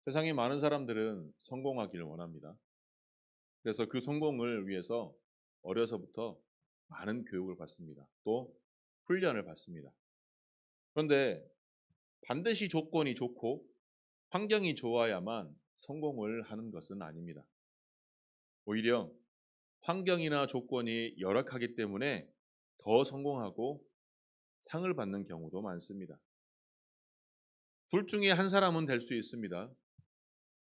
세상에 많은 사람들은 성공하기를 원합니다. 그래서 그 성공을 위해서 어려서부터 많은 교육을 받습니다. 또 훈련을 받습니다. 그런데 반드시 조건이 좋고 환경이 좋아야만 성공을 하는 것은 아닙니다. 오히려 환경이나 조건이 열악하기 때문에 더 성공하고 상을 받는 경우도 많습니다. 둘 중에 한 사람은 될 수 있습니다.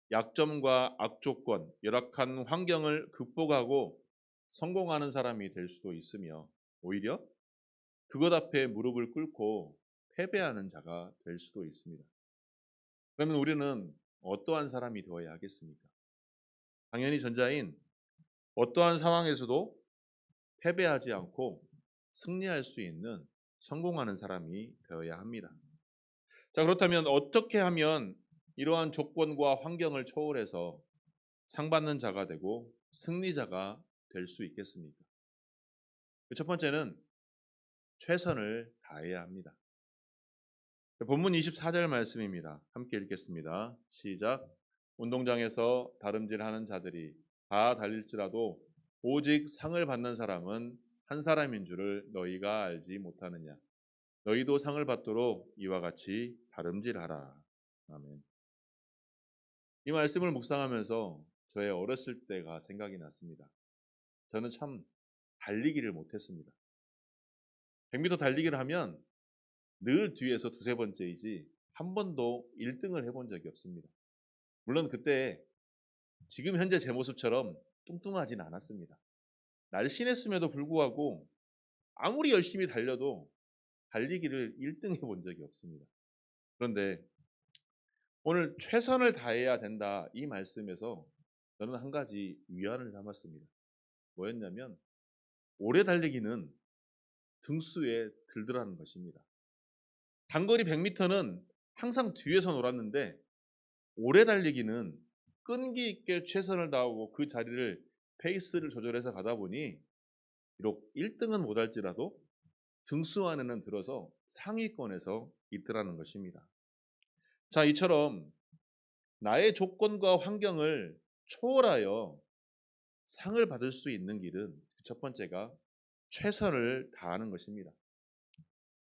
약점과 악조건, 열악한 환경을 극복하고 성공하는 사람이 될 수도 있으며 오히려 그것 앞에 무릎을 꿇고 패배하는 자가 될 수도 있습니다. 그러면 우리는 어떠한 사람이 되어야 하겠습니까? 당연히 전자인 어떠한 상황에서도 패배하지 않고 승리할 수 있는 성공하는 사람이 되어야 합니다. 자, 그렇다면 어떻게 하면 이러한 조건과 환경을 초월해서 상 받는 자가 되고 승리자가 될 수 있겠습니까? 첫 번째는 최선을 다해야 합니다. 본문 24절 말씀입니다. 함께 읽겠습니다. 시작. 운동장에서 다름질하는 자들이 다 달릴지라도 오직 상을 받는 사람은 한 사람인 줄을 너희가 알지 못하느냐. 너희도 상을 받도록 이와 같이 다름질하라. 아멘. 이 말씀을 묵상하면서 저의 어렸을 때가 생각이 났습니다. 저는 참 달리기를 못했습니다. 100m 달리기를 하면 늘 뒤에서 두세 번째이지 한 번도 1등을 해본 적이 없습니다. 물론 그때 지금 현재 제 모습처럼 뚱뚱하진 않았습니다. 날씬했음에도 불구하고 아무리 열심히 달려도 달리기를 1등 해본 적이 없습니다. 그런데 오늘 최선을 다해야 된다 이 말씀에서 저는 한 가지 위안을 삼았습니다. 뭐였냐면 오래 달리기는 등수에 들더라는 것입니다. 단거리 100m는 항상 뒤에서 놀았는데 오래 달리기는 끈기 있게 최선을 다하고 그 자리를 페이스를 조절해서 가다 보니 비록 1등은 못할지라도 등수 안에는 들어서 상위권에서 있더라는 것입니다. 자, 이처럼 나의 조건과 환경을 초월하여 상을 받을 수 있는 길은 첫 번째가 최선을 다하는 것입니다.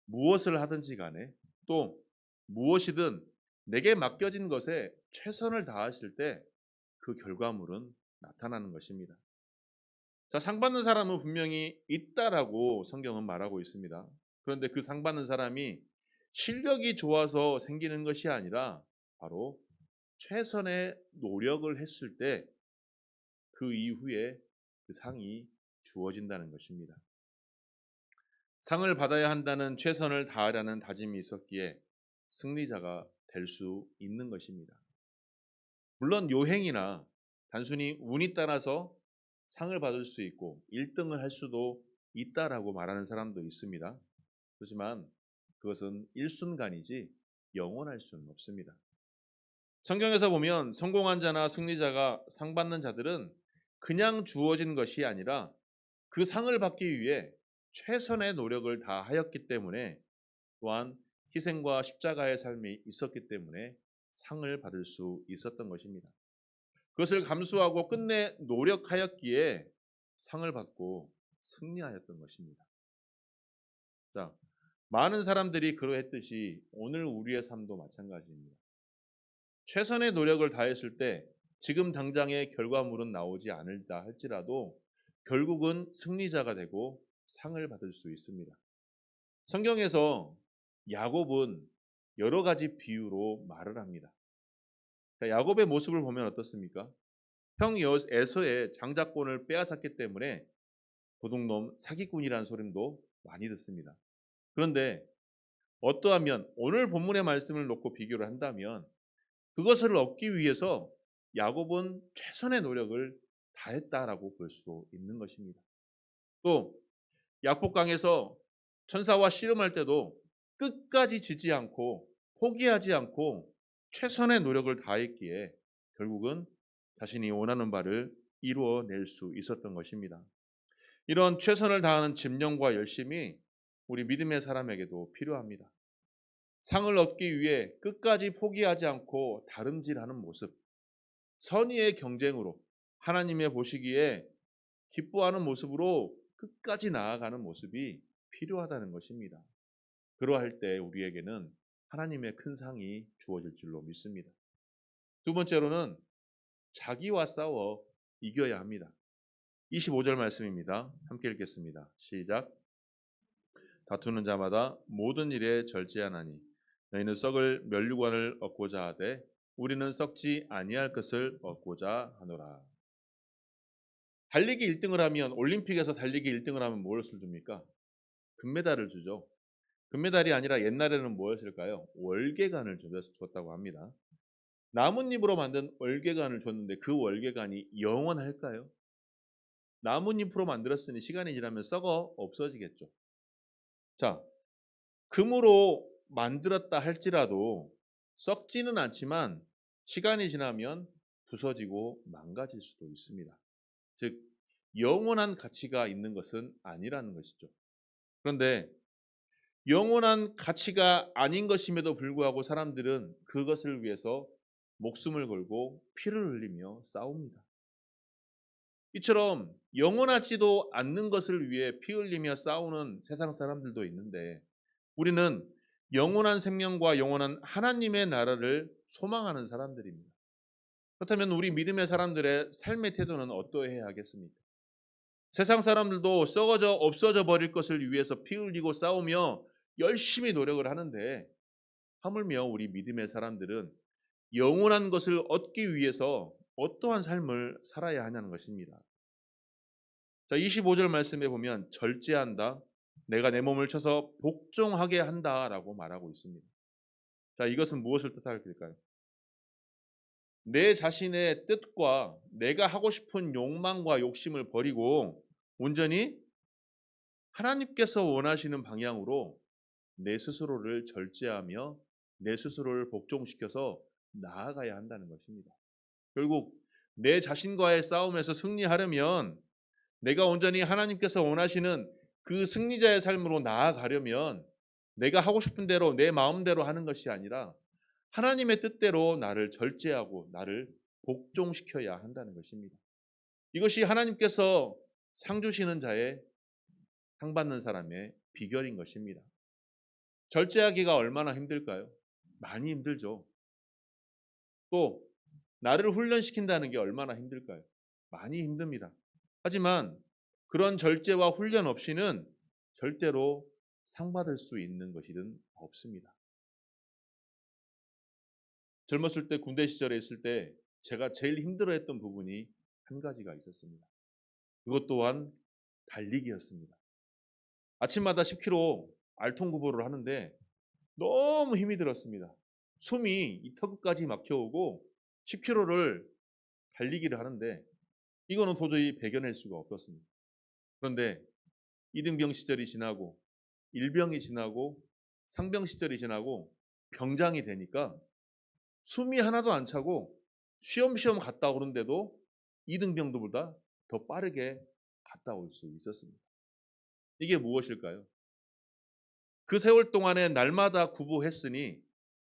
무엇을 하든지 간에 또 무엇이든 내게 맡겨진 것에 최선을 다하실 때 그 결과물은 나타나는 것입니다. 자, 상 받는 사람은 분명히 있다라고 성경은 말하고 있습니다. 그런데 그 상 받는 사람이 실력이 좋아서 생기는 것이 아니라 바로 최선의 노력을 했을 때 그 이후에 그 상이 주어진다는 것입니다. 상을 받아야 한다는 최선을 다하라는 다짐이 있었기에 승리자가 될 수 있는 것입니다. 물론 요행이나 단순히 운이 따라서 상을 받을 수 있고 1등을 할 수도 있다라고 말하는 사람도 있습니다. 그렇지만 그것은 일순간이지 영원할 수는 없습니다. 성경에서 보면 성공한 자나 승리자가 상 받는 자들은 그냥 주어진 것이 아니라 그 상을 받기 위해 최선의 노력을 다하였기 때문에 또한 희생과 십자가의 삶이 있었기 때문에 상을 받을 수 있었던 것입니다. 그것을 감수하고 끝내 노력하였기에 상을 받고 승리하였던 것입니다. 자, 많은 사람들이 그러했듯이 오늘 우리의 삶도 마찬가지입니다. 최선의 노력을 다했을 때 지금 당장의 결과물은 나오지 않을다 할지라도 결국은 승리자가 되고 상을 받을 수 있습니다. 성경에서 야곱은 여러 가지 비유로 말을 합니다. 야곱의 모습을 보면 어떻습니까? 형 에서의 장자권을 빼앗았기 때문에 도둑놈 사기꾼이라는 소림도 많이 듣습니다. 그런데 어떠하면 오늘 본문의 말씀을 놓고 비교를 한다면 그것을 얻기 위해서 야곱은 최선의 노력을 다했다라고 볼 수도 있는 것입니다. 또 약복강에서 천사와 씨름할 때도 끝까지 지지 않고 포기하지 않고 최선의 노력을 다했기에 결국은 자신이 원하는 바를 이루어낼 수 있었던 것입니다. 이런 최선을 다하는 집념과 열심이 우리 믿음의 사람에게도 필요합니다. 상을 얻기 위해 끝까지 포기하지 않고 다름질하는 모습, 선의의 경쟁으로 하나님의 보시기에 기뻐하는 모습으로 끝까지 나아가는 모습이 필요하다는 것입니다. 그러할 때 우리에게는 하나님의 큰 상이 주어질 줄로 믿습니다. 두 번째로는 자기와 싸워 이겨야 합니다. 25절 말씀입니다. 함께 읽겠습니다. 시작. 다투는 자마다 모든 일에 절제하나니 너희는 썩을 면류관을 얻고자 하되 우리는 썩지 아니할 것을 얻고자 하노라. 달리기 1등을 하면, 올림픽에서 달리기 1등을 하면 무엇을 줍니까? 금메달을 주죠. 금메달이 아니라 옛날에는 무엇일까요? 월계관을 줬다고 합니다. 나뭇잎으로 만든 월계관을 줬는데 그 월계관이 영원할까요? 나뭇잎으로 만들었으니 시간이 지나면 썩어 없어지겠죠. 자, 금으로 만들었다 할지라도 썩지는 않지만 시간이 지나면 부서지고 망가질 수도 있습니다. 즉, 영원한 가치가 있는 것은 아니라는 것이죠. 그런데 영원한 가치가 아닌 것임에도 불구하고 사람들은 그것을 위해서 목숨을 걸고 피를 흘리며 싸웁니다. 이처럼 영원하지도 않는 것을 위해 피 흘리며 싸우는 세상 사람들도 있는데 우리는 영원한 생명과 영원한 하나님의 나라를 소망하는 사람들입니다. 그렇다면 우리 믿음의 사람들의 삶의 태도는 어떠해야 하겠습니까? 세상 사람들도 썩어져 없어져 버릴 것을 위해서 피 흘리고 싸우며 열심히 노력을 하는데 하물며 우리 믿음의 사람들은 영원한 것을 얻기 위해서 어떠한 삶을 살아야 하냐는 것입니다. 자, 25절 말씀에 보면 절제한다, 내가 내 몸을 쳐서 복종하게 한다라고 말하고 있습니다. 자, 이것은 무엇을 뜻할까요? 내 자신의 뜻과 내가 하고 싶은 욕망과 욕심을 버리고 온전히 하나님께서 원하시는 방향으로 내 스스로를 절제하며 내 스스로를 복종시켜서 나아가야 한다는 것입니다. 결국 내 자신과의 싸움에서 승리하려면, 내가 온전히 하나님께서 원하시는 그 승리자의 삶으로 나아가려면 내가 하고 싶은 대로 내 마음대로 하는 것이 아니라 하나님의 뜻대로 나를 절제하고 나를 복종시켜야 한다는 것입니다. 이것이 하나님께서 상 주시는 자의, 상 받는 사람의 비결인 것입니다. 절제하기가 얼마나 힘들까요? 많이 힘들죠. 또 나를 훈련시킨다는 게 얼마나 힘들까요? 많이 힘듭니다. 하지만 그런 절제와 훈련 없이는 절대로 상 받을 수 있는 것이든 없습니다. 젊었을 때, 군대 시절에 있을 때 제가 제일 힘들어했던 부분이 한 가지가 있었습니다. 그것 또한 달리기였습니다. 아침마다 10km 알통구보를 하는데 너무 힘이 들었습니다. 숨이 이 턱까지 막혀오고 10km를 달리기를 하는데 이거는 도저히 배겨낼 수가 없었습니다. 그런데 이등병 시절이 지나고 일병이 지나고 상병 시절이 지나고 병장이 되니까 숨이 하나도 안 차고 쉬엄쉬엄 갔다 오는데도 이등병들보다 더 빠르게 갔다 올 수 있었습니다. 이게 무엇일까요? 그 세월 동안에 날마다 구보했으니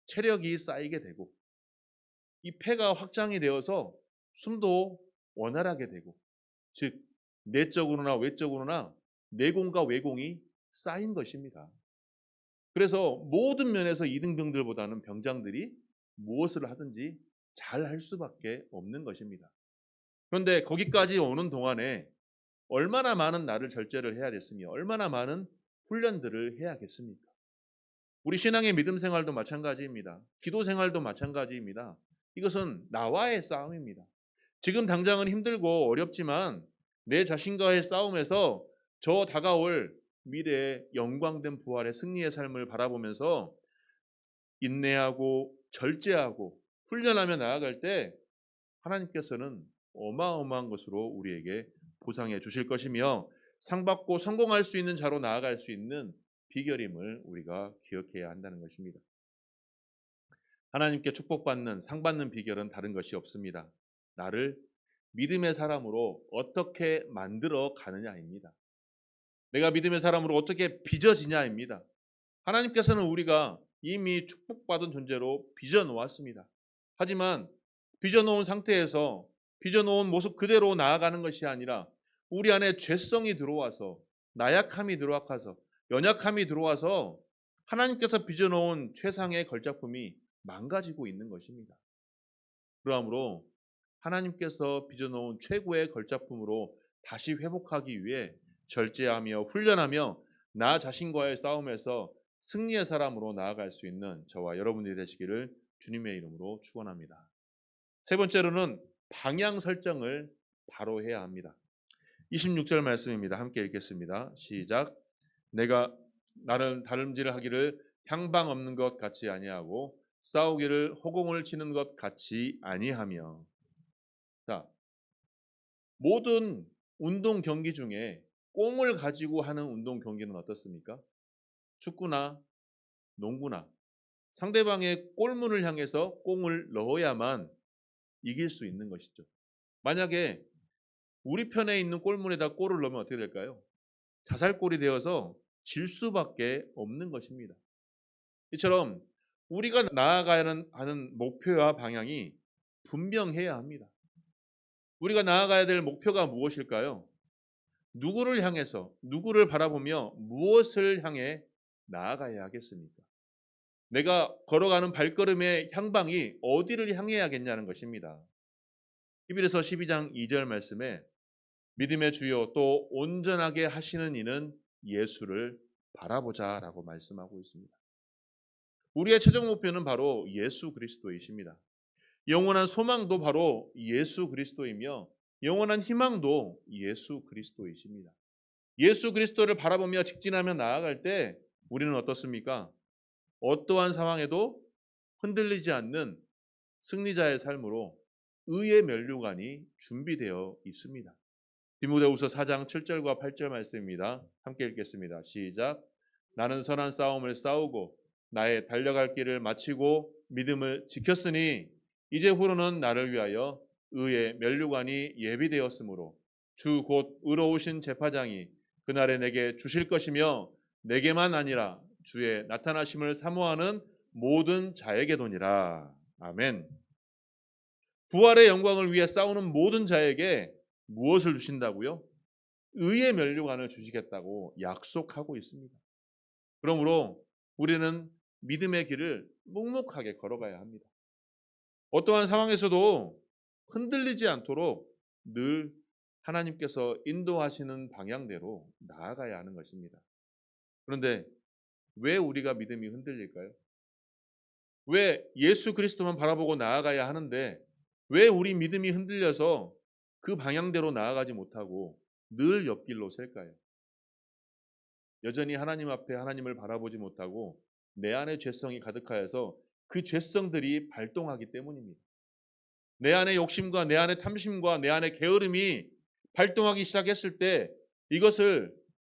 체력이 쌓이게 되고 이 폐가 확장이 되어서 숨도 원활하게 되고, 즉 내적으로나 외적으로나 내공과 외공이 쌓인 것입니다. 그래서 모든 면에서 이등병들보다는 병장들이 무엇을 하든지 잘 할 수밖에 없는 것입니다. 그런데 거기까지 오는 동안에 얼마나 많은 나를 절제를 해야 됐으며 얼마나 많은 훈련들을 해야겠습니까? 우리 신앙의 믿음 생활도 마찬가지입니다. 기도 생활도 마찬가지입니다. 이것은 나와의 싸움입니다. 지금 당장은 힘들고 어렵지만 내 자신과의 싸움에서 저 다가올 미래의 영광된 부활의 승리의 삶을 바라보면서 인내하고 절제하고 훈련하며 나아갈 때 하나님께서는 어마어마한 것으로 우리에게 보상해 주실 것이며 상받고 성공할 수 있는 자로 나아갈 수 있는 비결임을 우리가 기억해야 한다는 것입니다. 하나님께 축복받는, 상받는 비결은 다른 것이 없습니다. 나를 믿음의 사람으로 어떻게 만들어 가느냐입니다. 내가 믿음의 사람으로 어떻게 빚어지냐입니다. 하나님께서는 우리가 이미 축복받은 존재로 빚어놓았습니다. 하지만 빚어놓은 상태에서 빚어놓은 모습 그대로 나아가는 것이 아니라 우리 안에 죄성이 들어와서 나약함이 들어와서 연약함이 들어와서 하나님께서 빚어놓은 최상의 걸작품이 망가지고 있는 것입니다. 그러므로 하나님께서 빚어놓은 최고의 걸작품으로 다시 회복하기 위해 절제하며 훈련하며 나 자신과의 싸움에서 승리의 사람으로 나아갈 수 있는 저와 여러분들이 되시기를 주님의 이름으로 축원합니다. 세 번째로는 방향 설정을 바로 해야 합니다. 26절 말씀입니다. 함께 읽겠습니다. 시작. 내가 나를 다름질하기를 향방 없는 것 같이 아니하고 싸우기를 허공을 치는 것 같이 아니하며. 자, 모든 운동 경기 중에 공을 가지고 하는 운동 경기는 어떻습니까? 축구나 농구나 상대방의 골문을 향해서 공을 넣어야만 이길 수 있는 것이죠. 만약에 우리 편에 있는 골문에다 골을 넣으면 어떻게 될까요? 자살골이 되어서 질 수밖에 없는 것입니다. 이처럼 우리가 나아가야 하는 목표와 방향이 분명해야 합니다. 우리가 나아가야 될 목표가 무엇일까요? 누구를 향해서, 누구를 바라보며 무엇을 향해 나아가야 하겠습니까? 내가 걸어가는 발걸음의 향방이 어디를 향해야겠냐는 것입니다. 히브리서 12장 2절 말씀에 믿음의 주요 또 온전하게 하시는 이는 예수를 바라보자라고 말씀하고 있습니다. 우리의 최종 목표는 바로 예수 그리스도이십니다. 영원한 소망도 바로 예수 그리스도이며 영원한 희망도 예수 그리스도이십니다. 예수 그리스도를 바라보며 직진하며 나아갈 때 우리는 어떻습니까? 어떠한 상황에도 흔들리지 않는 승리자의 삶으로 의의 면류관이 준비되어 있습니다. 디모데후서 4장 7절과 8절 말씀입니다. 함께 읽겠습니다. 시작. 나는 선한 싸움을 싸우고 나의 달려갈 길을 마치고 믿음을 지켰으니 이제후로는 나를 위하여 의의 면류관이 예비되었으므로 주 곧 의로우신 제사장이 그날에 내게 주실 것이며 내게만 아니라 주의 나타나심을 사모하는 모든 자에게도니라. 아멘. 부활의 영광을 위해 싸우는 모든 자에게 무엇을 주신다고요? 의의 면류관을 주시겠다고 약속하고 있습니다. 그러므로 우리는 믿음의 길을 묵묵하게 걸어가야 합니다. 어떠한 상황에서도 흔들리지 않도록 늘 하나님께서 인도하시는 방향대로 나아가야 하는 것입니다. 그런데 왜 우리가 믿음이 흔들릴까요? 왜 예수 그리스도만 바라보고 나아가야 하는데 왜 우리 믿음이 흔들려서 그 방향대로 나아가지 못하고 늘 옆길로 셀까요? 여전히 하나님 앞에 하나님을 바라보지 못하고 내 안에 죄성이 가득하여서 그 죄성들이 발동하기 때문입니다. 내 안에 욕심과 내 안에 탐심과 내 안에 게으름이 발동하기 시작했을 때 이것을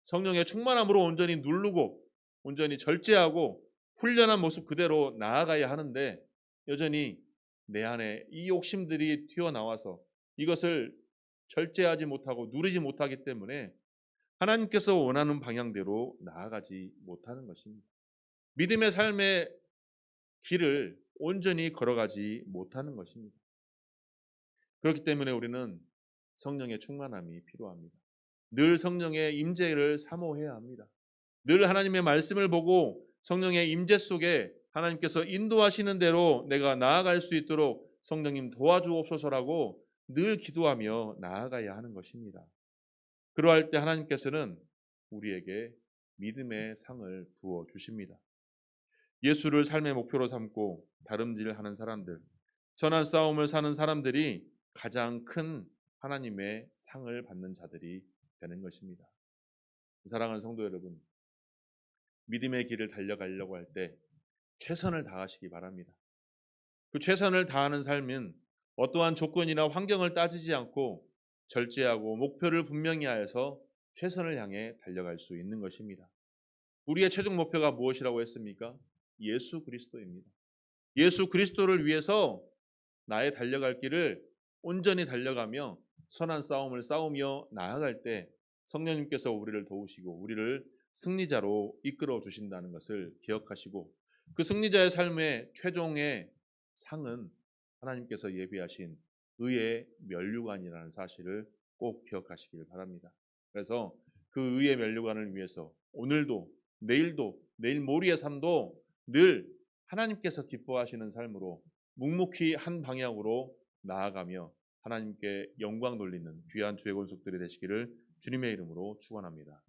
성령의 충만함으로 온전히 누르고 온전히 절제하고 훈련한 모습 그대로 나아가야 하는데 여전히 내 안에 이 욕심들이 튀어나와서 이것을 절제하지 못하고 누리지 못하기 때문에 하나님께서 원하는 방향대로 나아가지 못하는 것입니다. 믿음의 삶의 길을 온전히 걸어가지 못하는 것입니다. 그렇기 때문에 우리는 성령의 충만함이 필요합니다. 늘 성령의 임재를 사모해야 합니다. 늘 하나님의 말씀을 보고 성령의 임재 속에 하나님께서 인도하시는 대로 내가 나아갈 수 있도록 성령님 도와주옵소서라고 늘 기도하며 나아가야 하는 것입니다. 그러할 때 하나님께서는 우리에게 믿음의 상을 부어 주십니다. 예수를 삶의 목표로 삼고 다름질하는 사람들, 선한 싸움을 사는 사람들이 가장 큰 하나님의 상을 받는 자들이 되는 것입니다. 사랑하는 성도 여러분, 믿음의 길을 달려가려고 할 때 최선을 다하시기 바랍니다. 그 최선을 다하는 삶은 어떠한 조건이나 환경을 따지지 않고 절제하고 목표를 분명히 하여서 최선을 향해 달려갈 수 있는 것입니다. 우리의 최종 목표가 무엇이라고 했습니까? 예수 그리스도입니다. 예수 그리스도를 위해서 나의 달려갈 길을 온전히 달려가며 선한 싸움을 싸우며 나아갈 때 성령님께서 우리를 도우시고 우리를 승리자로 이끌어 주신다는 것을 기억하시고 그 승리자의 삶의 최종의 상은 하나님께서 예비하신 의의 면류관이라는 사실을 꼭 기억하시길 바랍니다. 그래서 그 의의 면류관을 위해서 오늘도 내일도 내일 모레의 삶도 늘 하나님께서 기뻐하시는 삶으로 묵묵히 한 방향으로 나아가며 하나님께 영광 돌리는 귀한 주의 권속들이 되시기를 주님의 이름으로 축원합니다.